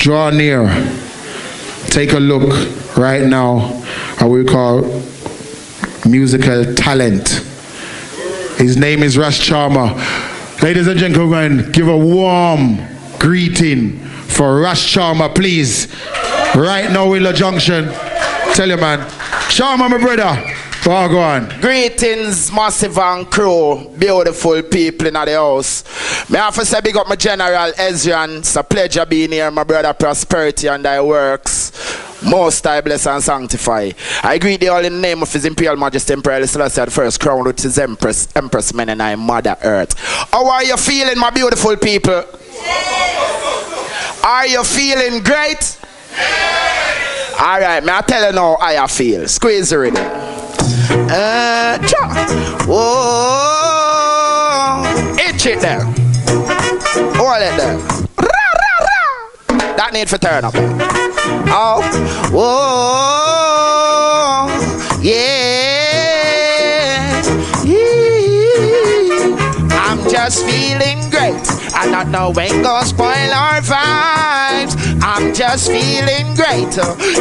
draw near, take a look right now at what we call musical talent. His name is Ras.Ras. Ladies and gentlemen, give a warm greeting for Ras.Ras, please. Right now, Willow Junction. Tell you, man. Sharma, my brother. Oh, go on. Greetings, Massive and crew, beautiful people in the house. May I have to say big up my General Ezrian. It's a pleasure being here, my brother Prosperity and thy works. Most I bless and sanctify. I greet you all in the name of His Imperial Majesty Emperor Celestia the First, crowned with His Empress Menenai, Mother Earth. How are you feeling, my beautiful people? Are you feeling great? Alright, may I tell you now how I feel. Squeeze the rhythm. Whoa, itch it there. Hold it there. That need for turn up. Oh, whoa, yeah. I'm just feeling great. I don't know when gonna spoil our vibes. I'm just feeling great.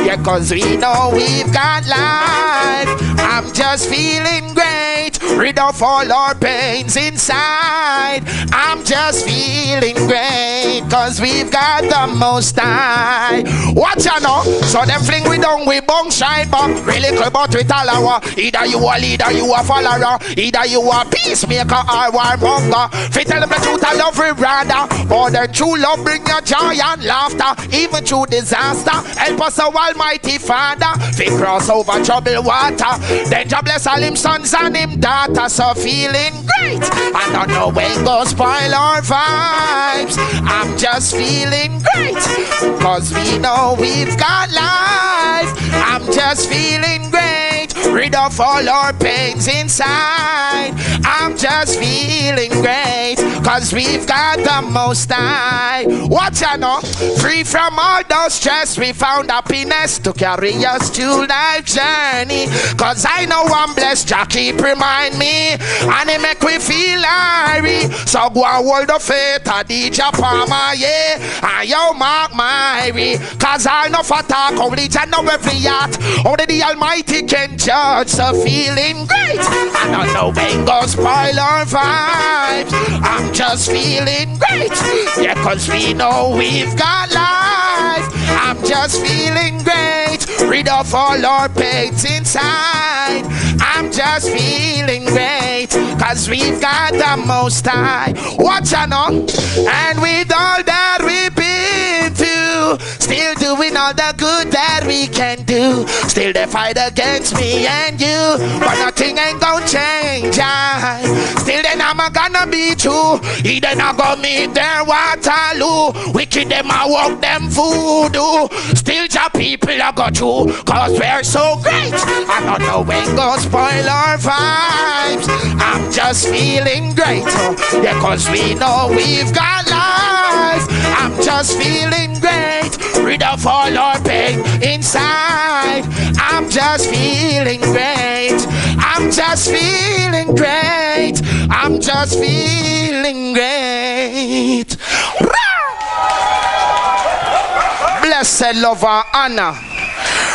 Yeah, cause we know we've got life. I'm just feeling great. Rid of all our pains inside. I'm just feeling great. Cause we've got the Most High. Watch out now. So them fling we down, we bong shine but really clear but with all our. Either you a leader, you a follower. Either you a peacemaker or warmonger. Fit tell them the truth, I love it rather. Or the true love bring your joy and laughter. Even through disaster, help us, our Almighty Father. Fi cross over troubled water. Then God bless all him sons and him daughters. So feeling great. I don't know when go spoil our vibes. I'm just feeling great. Cause we know we've got life. I'm just feeling great. Rid of all our pains inside. I'm just feeling great. Cause we've got the Most High. Watch out now. Free from all those stress, we found happiness to carry us to life journey. Cause I know I'm blessed, Jah keep remind me. And it make we feel airy. So go and hold the faith of DJ Palmer, yeah. And yo Mark Myrie. Cause I know for talk, only Jah know every heart. Only the Almighty can judge. So feeling great. I don't know when go spoil our vibes. I'm just feeling great. Yeah, cause we know we've got life. I'm just feeling great. Rid of all our pains inside. I'm just feeling great. Cause we've got the Most High. Watch out now. And with all that we've been through, still doing all the good that we can do. Still they fight against me and you, but nothing ain't gonna change. Still then I'm gonna be true. He then I go meet their Waterloo. Wicked them I walk them voodoo. Still your people I go through. Cause we're so great. I don't know when go spoil our vibes. I'm just feeling great. Yeah, cause we know we've got life. I'm just feeling great. Rid of all our pain inside. I'm just feeling great. I'm just feeling great. I'm just feeling great. Blessed lover Anna,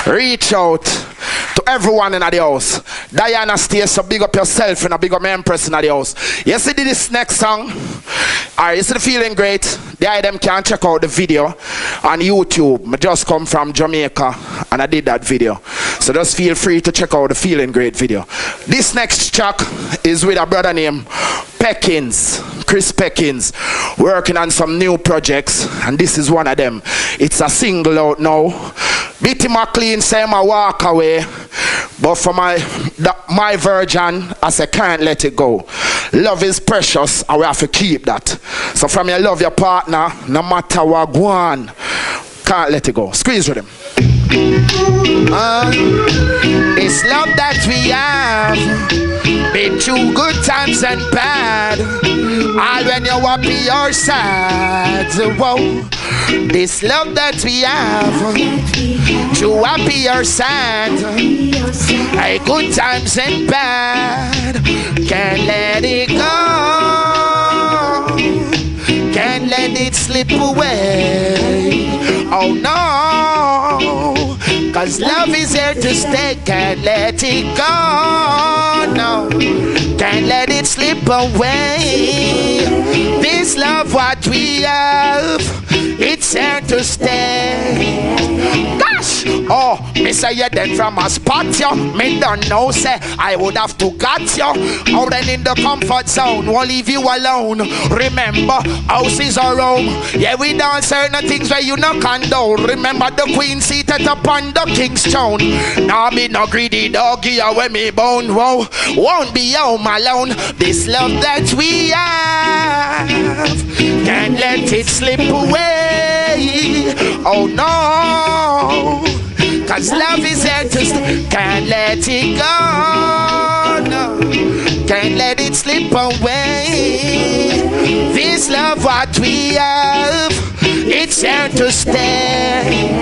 reach out to everyone in the house. Diana, stay so big up yourself and big up my Empress in the house. You see this next song? Alright, you see the feeling great? The item can check out the video on YouTube. I just come from Jamaica and I did that video. So just feel free to check out the Feeling Great video. This next track is with a brother named Peckins, Chris Peckins, working on some new projects, and this is one of them. It's a single out now. Bitty McLean say I walk away, but for my version, I say can't let it go. Love is precious, and we have to keep that. So from your love your partner, no matter what go on, can't let it go. Squeeze with him. It's love that we have, been through good times and bad. All when you're happy or sad. Whoa. This love that we have, through happy or sad, hey, good times and bad. Can't let it go, can't let it slip away. Oh no, cause love is here to stay. Can't let it go, no. Can't let it slip away. This love what we have, it's here to stay. Gosh, oh, me say you then from a spot you. Me don't know, say I would have to got you. Out and in the comfort zone, won't leave you alone. Remember, house is our home. Yeah, we done certain things where you no condone. Remember the queen seated upon the king's throne. Now me no greedy doggy away me bone. Whoa, won't be home alone. This love that we have, can't let it slip away. Oh no, cause love is here to stay. Can't let it go, no. Can't let it slip away. This love what we have, it's here to stay.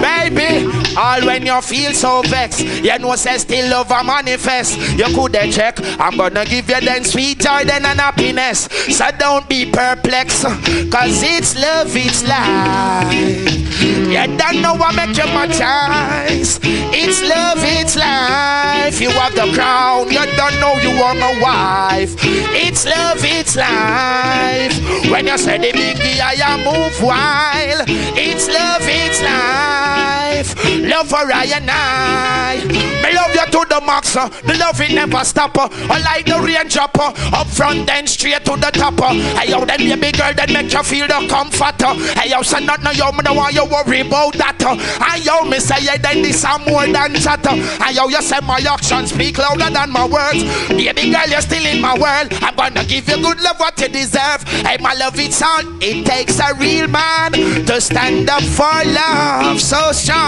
Baby, all when you feel so vexed, you know say still love a manifest. You coulda check, I'm gonna give you then sweet joy then and happiness. So don't be perplexed, cause it's love, it's life. You don't know what make you my choice. It's love, it's life. You have the crown, you don't know you are my wife. It's love, it's life. When you say the biggie, I move wild. It's love, it's life. Love for I and I. Me love you to the max. The love it never stop. I like the rain drop. Up front then straight to the top. Hey yo, then baby girl that make you feel the comfort. Hey yo, say not no yo, me don't want you worry about that. Hey yo, me say yeah, then this are more than chat. Hey yo, you say my actions speak louder than my words. Baby girl, you're still in my world. I'm gonna give you good love what you deserve. Hey, my love, it's on. It takes a real man to stand up for love so strong.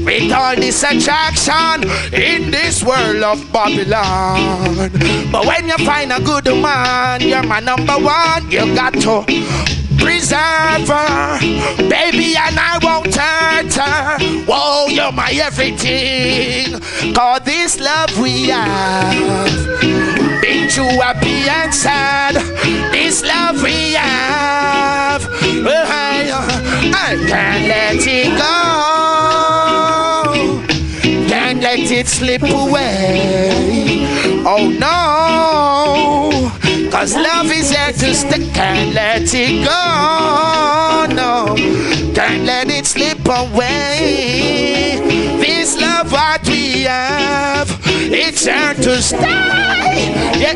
With all this attraction in this world of Babylon. But when you find a good man, you're my number one. You got to preserve her, baby, and I won't hurt her. Whoa, you're my everything. Cause this love we have, been through happy and sad. This love we have, I can't let it go. Can't let it slip away. Oh no, cause love is here to stay. Can't let it go, no. Can't let it slip away. This love what we have, it's here to stay. Yeah,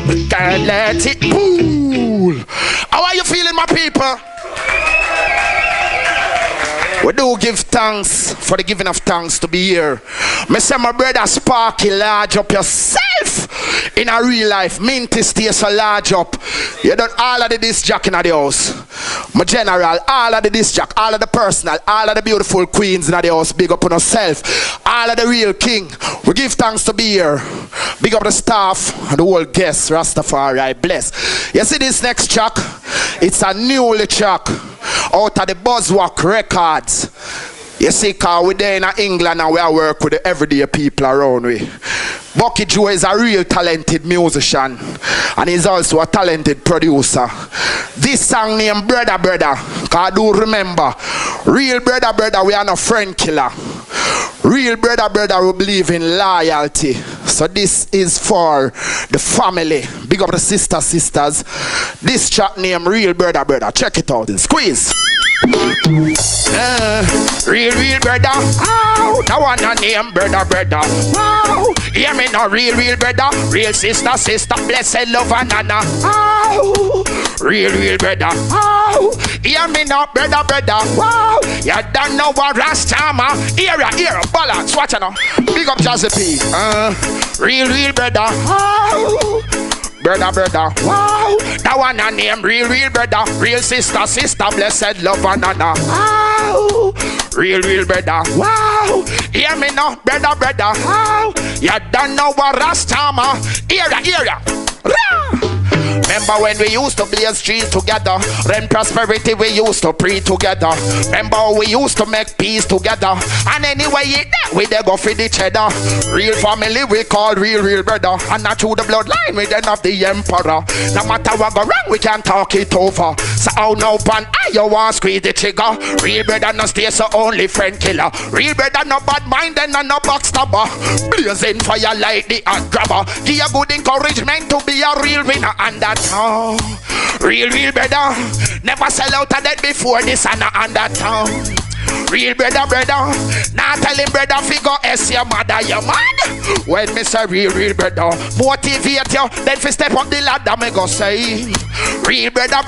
we can't let it pool. How are you feeling, my people? We do give thanks for the giving of thanks to be here. Me say my brother Sparky, large up yourself in a real life. Minty stay so large up. You done all of the disc jack in the house. My general, all of the disc jack, all of the personal, all of the beautiful queens in the house. Big up on yourself. All of the real king. We give thanks to be here. Big up the staff and the whole guests. Rastafari bless. You see this next track? It's a newly track out of the Buzzwalk Records. You see, cause we're there in England and we work with the everyday people around we. Bucky Joe is a real talented musician and he's also a talented producer. This song named Brother Brother, cause I do remember, real brother brother, we are no friend killer. Real brother brother, we believe in loyalty. So this is for the family. Big up the sisters. This track named Real Brother Brother. Check it out and squeeze. Real brother, oh, that one a name brother brother. Wow, hear me now, real brother, real sister, blessed love and nana. Oh, real brother, oh, hear me now, brother. Wow, you don't know what Ras Chama. Here, balance, watch it now. Big up Jazzy P. Real brother, oh. Brother, wow, that one a name, real brother, real sister, blessed love and honor. Wow, real brother, wow, hear me now, brother, wow, you don't know what Ras Chama. Here, Remember when we used to blaze trees together? Then prosperity we used to pray together. Remember how we used to make peace together? And anyway, we dey go for the cheddar. Real family we call real brother. And not through the bloodline we then have the emperor. No matter what go wrong, we can talk it over. So how now pan you want squeeze the trigger? Real brother no stay so only friend killer. Real brother no bad mind and no backstabber. Blazing fire like the hot grabber. Give you good encouragement to be a real winner. And that's how real brother never sell out of that before this and that town. Real brother, now tell him brother figure S your mother, your man. When me say real brother, motivate you, then fi step up the ladder, me go say. Real brother,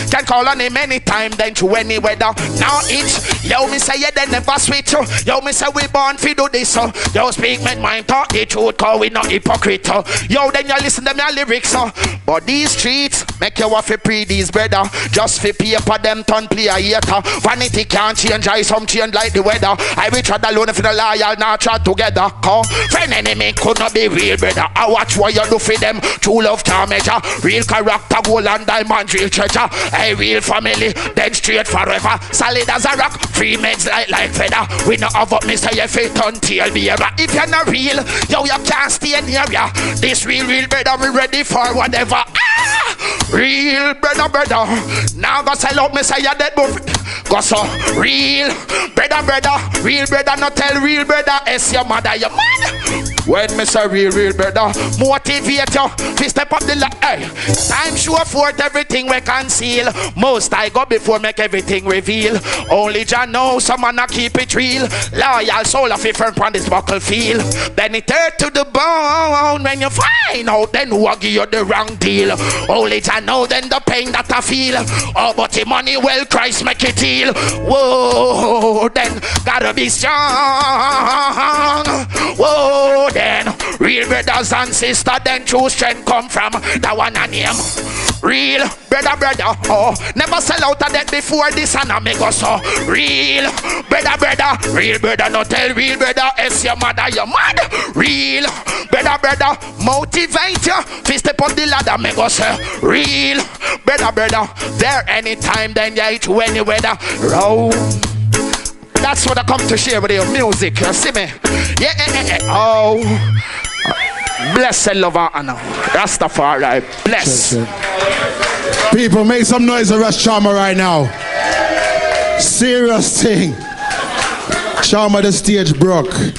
can call on him anytime, then to any weather. Now it's, yo me say you then never switch, yo me say we born fi do this, yo speak my mind, talk the truth, cause we not hypocrite, yo then you listen to me lyrics, but these streets make you want fi pre these brother, just fi paper them turn play a hater, vanity can't change, I some change like the weather. I will try alone if the loyal not try together. Cause friend enemy could not be real brother. I watch what you do for them. True love can measure. Real character, gold and diamond, real treasure. A real family, then straight forever. Solid as a rock, free men's like feather. We not have up Mr. Your feet until bearer. If you're not real, yo you can't stay near ya. This real brother, we ready for whatever. Real brother. Now go sell out me say you dead buff. Go so real brother, real brother, not tell real brother, it's your mother, your man. When me say real brother, motivate you, fi step up the line. Time show forth everything we conceal. Most I go before make everything reveal. Only Jah know someone a keep it real. Loyal soul of different on this buckle feel. Then it hurt to the bone when you find out then who give you the wrong deal. Only Jah know then the pain that I feel. Oh, but the money well Christ make it heal. Whoa, then gotta be strong. Whoa, then real brothers and sisters, then true strength come from that one and him. Real brother, oh, never sell out of that before this and I make us so. Real brother, no tell real brother, it's your mother, your man. Real brother, motivate you, fi step up the ladder, make us say. Real brother, there anytime, then you to any weather. Row. That's what I come to share with you, music, you see me? Yeah. Oh, blessed lover, Anna. Rastafari, bless. People, make some noise for Ras Charma right now. Serious thing. Charma, the stage broke.